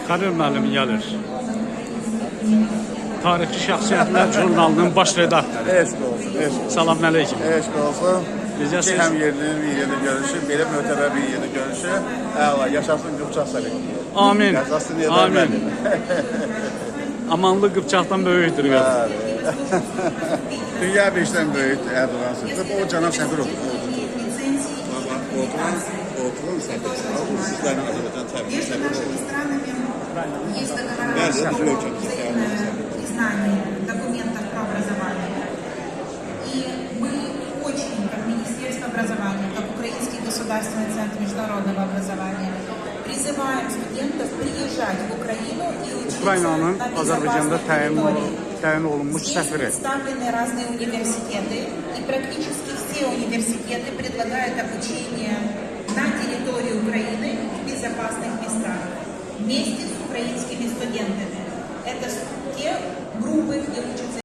Kadir müəllim gəlir. Tarixçi Şəxsiyyətlər jurnalının baş redaktoru. Eşq olsun, eşq olsun. Salam əleykum. Eşq olsun. Necəsiz? İki həm yerinin bir yerdə görüşü, belə mötəbər bir yerdə görüşü. Əla, yaşasın Qıpçaq Sovet. Amin. Yaşasın Amin. Amanlı Qıpçaqdan böyükdür. Dünya beşdən böyükdür Erdoğan sırtıb. O Cənab Səfirov. Oturan Səfirov. Sizlərin Azərbaycan təbii Səfirov. Есть договора признания документов про образование. И мы очень, как Министерство образования, как Украинский государственный центр международного образования, призываем студентов приезжать в Украину и учиться на безопасной территории. Здесь представлены разные университеты, и практически все университеты предлагают обучение на территории Украины в безопасных местах вместе с украинскими студентами. Это те группы, где учатся